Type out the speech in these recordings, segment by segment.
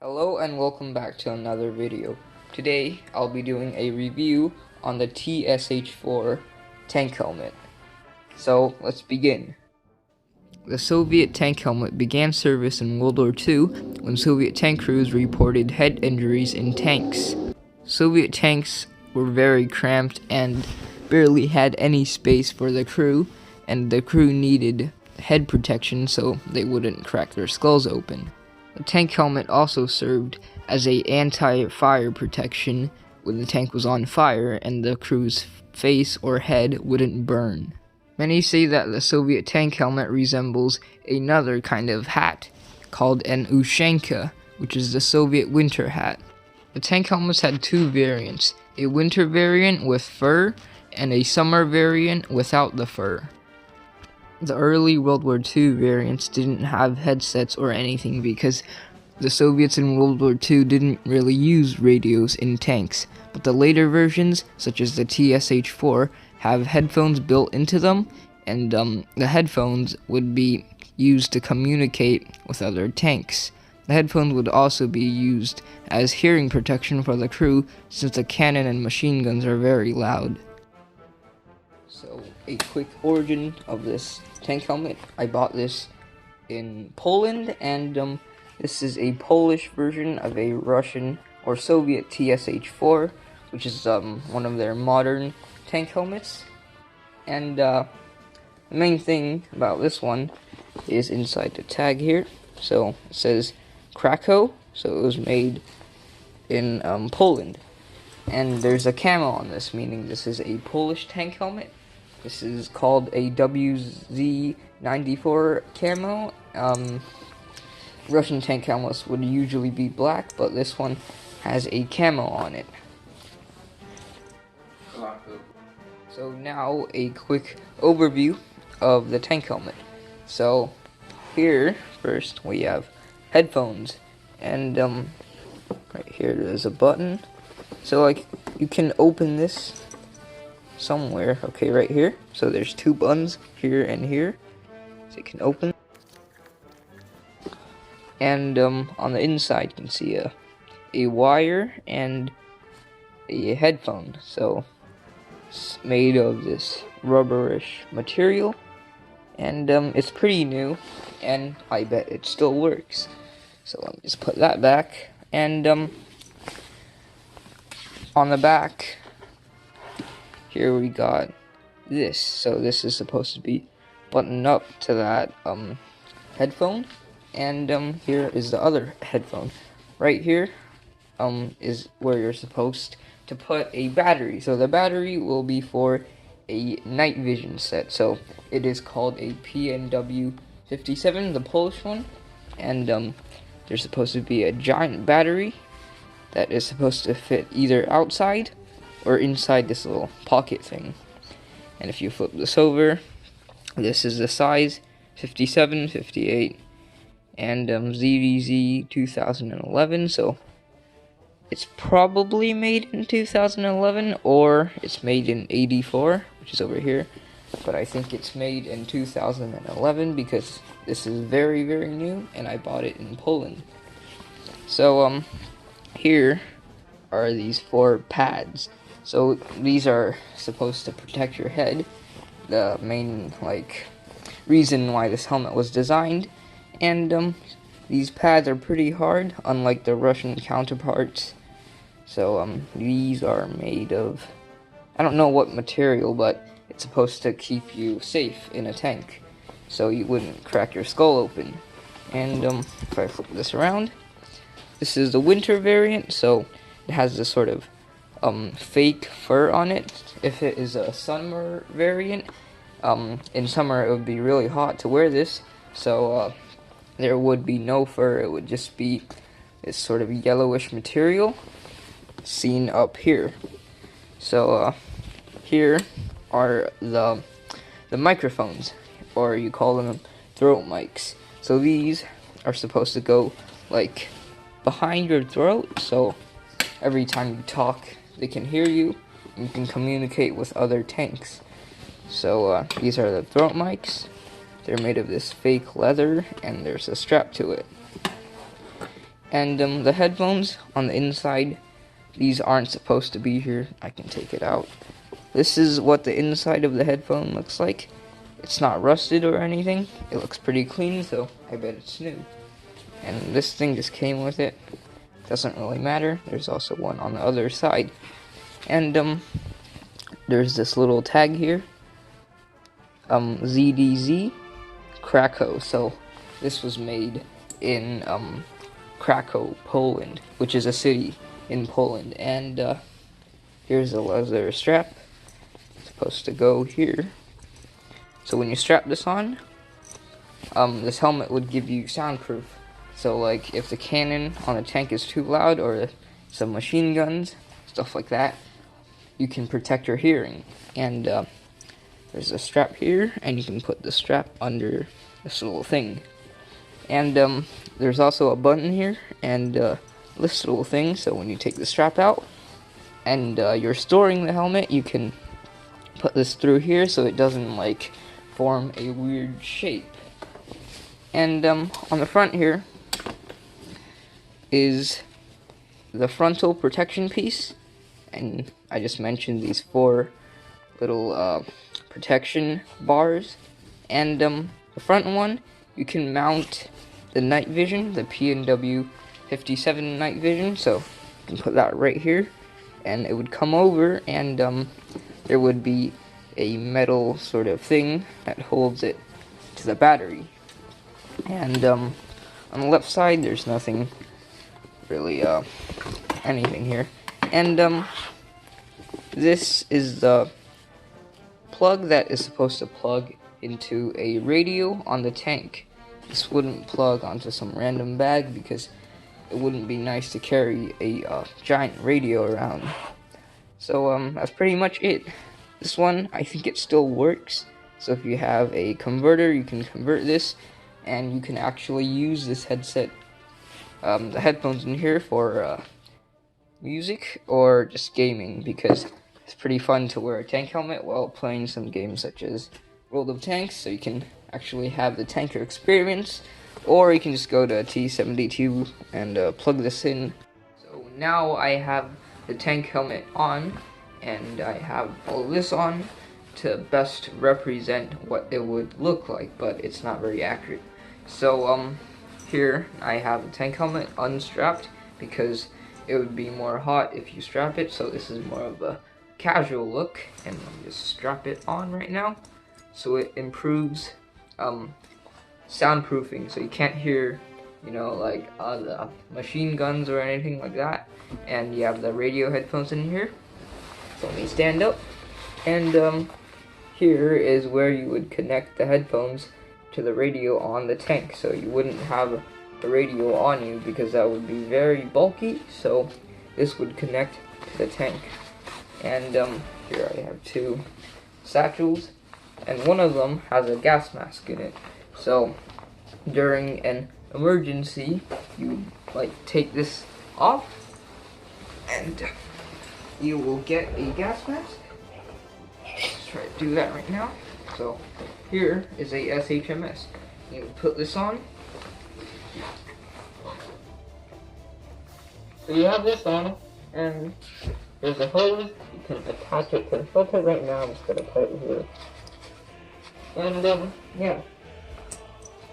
Hello and welcome back to another video. Today I'll be doing a review on the TSH-4 tank helmet. So let's begin. The Soviet tank helmet began service in World War II when Soviet tank crews reported head injuries in tanks. Soviet tanks were very cramped and barely had any space for the crew, and the crew needed head protection so they wouldn't crack their skulls open. The tank helmet also served as a anti-fire protection when the tank was on fire and the crew's face or head wouldn't burn. Many say that the Soviet tank helmet resembles another kind of hat called an Ushanka, which is the Soviet winter hat. The tank helmets had two variants, a winter variant with fur and a summer variant without the fur. The early World War II variants didn't have headsets or anything because the Soviets in World War II didn't really use radios in tanks, but the later versions, such as the TSH-4, have headphones built into them, and the headphones would be used to communicate with other tanks. The headphones would also be used as hearing protection for the crew since the cannon and machine guns are very loud. So, a quick origin of this tank helmet. I bought this in Poland, and this is a Polish version of a Russian or Soviet TSH-4, which is one of their modern tank helmets. And the main thing about this one is inside the tag here. So it says Krakow, so it was made in Poland. And there's a camo on this, meaning this is a Polish tank helmet. This is called a WZ-94 camo. Russian tank helmets would usually be black, but this one has a camo on it. So now a quick overview of the tank helmet. So here first we have headphones, and right here there's a button. So like you can open this somewhere, okay, right here. So there's two buttons here and here, so you can open. And on the inside you can see a wire and a headphone. So it's made of this rubberish material, and it's pretty new, and I bet it still works. So let me just put that back, and on the back here we got this. So this is supposed to be buttoned up to that headphone, and here is the other headphone. Right here is where you're supposed to put a battery. So the battery will be for a night vision set. So it is called a PNW 57, the Polish one, and there's supposed to be a giant battery that is supposed to fit either outside or inside this little pocket thing. And if you flip this over, this is the size 57, 58, and ZVZ 2011. So it's probably made in 2011, or it's made in 84, which is over here. But I think it's made in 2011 because this is very, very new, and I bought it in Poland. So here are these four pads. So these are supposed to protect your head. The main reason why this helmet was designed, and these pads are pretty hard, unlike the Russian counterparts. So these are made of, I don't know what material, but it's supposed to keep you safe in a tank, so you wouldn't crack your skull open. And if I flip this around, this is the winter variant, so it has this sort of fake fur on it. If it is a summer variant, in summer it would be really hot to wear this, so there would be no fur. It would just be this sort of yellowish material seen up here. So here are the microphones, or you call them throat mics. So these are supposed to go like behind your throat, so every time you talk they can hear you and you can communicate with other tanks. So these are the throat mics. They're made of this fake leather, and there's a strap to it. And the headphones on the inside, these aren't supposed to be here. I can take it out. This is what the inside of the headphone looks like. It's not rusted or anything. It looks pretty clean, so I bet it's new. And this thing just came with it. Doesn't really matter. There's also one on the other side. And there's this little tag here. ZDZ Krakow. So this was made in Krakow, Poland, which is a city in Poland. And here's a leather strap. It's supposed to go here. So when you strap this on, this helmet would give you soundproof. So like if the cannon on the tank is too loud, or some machine guns, stuff like that, you can protect your hearing. And there's a strap here, and you can put the strap under this little thing. And there's also a button here, and this little thing, so when you take the strap out, and you're storing the helmet, you can put this through here so it doesn't like form a weird shape. And on the front here is the frontal protection piece, and I just mentioned these 4 little protection bars. And the front one, you can mount the night vision, the PNW 57 night vision, so you can put that right here, and it would come over, and there would be a metal sort of thing that holds it to the battery. And on the left side, there's nothing really anything here. And this is the plug that is supposed to plug into a radio on the tank. This wouldn't plug onto some random bag because it wouldn't be nice to carry a giant radio around. So that's pretty much it. This one, I think it still works. So if you have a converter, you can convert this, and you can actually use this headset, the headphones in here, for music or just gaming, because it's pretty fun to wear a tank helmet while playing some games such as World of Tanks, so you can actually have the tanker experience. Or you can just go to T72 and plug this in. So now I have the tank helmet on, and I have all of this on to best represent what it would look like, but it's not very accurate. So here I have the tank helmet unstrapped because it would be more hot if you strap it, so this is more of a casual look, and let me just strap it on right now. So it improves soundproofing, so you can't hear, you know, like the machine guns or anything like that. And you have the radio headphones in here. So let me stand up, and here is where you would connect the headphones to the radio on the tank. So you wouldn't have a radio on you because that would be very bulky, so this would connect to the tank. And here I have 2 satchels, and one of them has a gas mask in it. So during an emergency, you like take this off, and you will get a gas mask. Let's try to do that right now. So here is a SHMS. You put this on. So you have this on, and there's a hose. You can attach it to the filter. Right now I'm just gonna put it here. And yeah.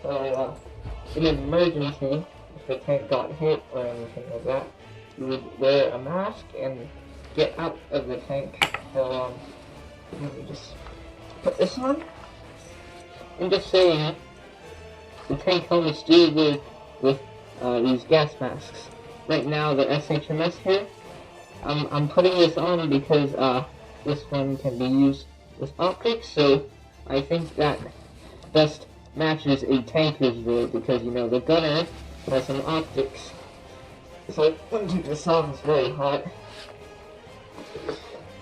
So in an emergency, if the tank got hit or anything like that, you would wear a mask and get out of the tank. So let me just put this on. I'm just saying, the tank helmets do work with these gas masks. Right now, the SHMS here, I'm putting this on because this one can be used with optics, so I think that best matches a tanker's role, because, you know, the gunner has some optics. So let me take this off, it's very hot.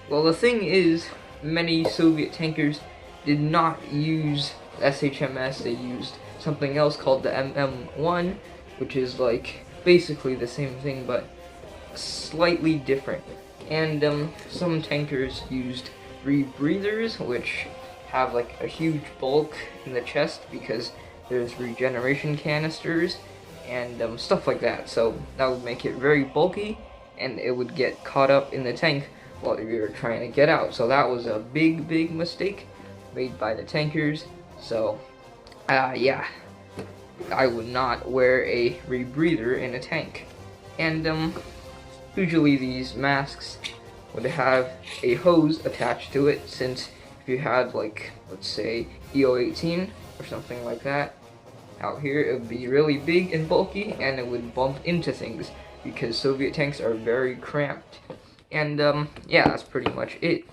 Well, the thing is, many Soviet tankers did not use SHMS, they used something else called the MM1, which is like basically the same thing but slightly different. And some tankers used rebreathers, which have like a huge bulk in the chest because there's regeneration canisters, and stuff like that. So that would make it very bulky, and it would get caught up in the tank while you're trying to get out. So that was a big mistake made by the tankers. So yeah, I would not wear a rebreather in a tank. And usually these masks would have a hose attached to it, since if you had, like, let's say EO-18 or something like that out here, it would be really big and bulky, and it would bump into things because Soviet tanks are very cramped. And yeah, that's pretty much it.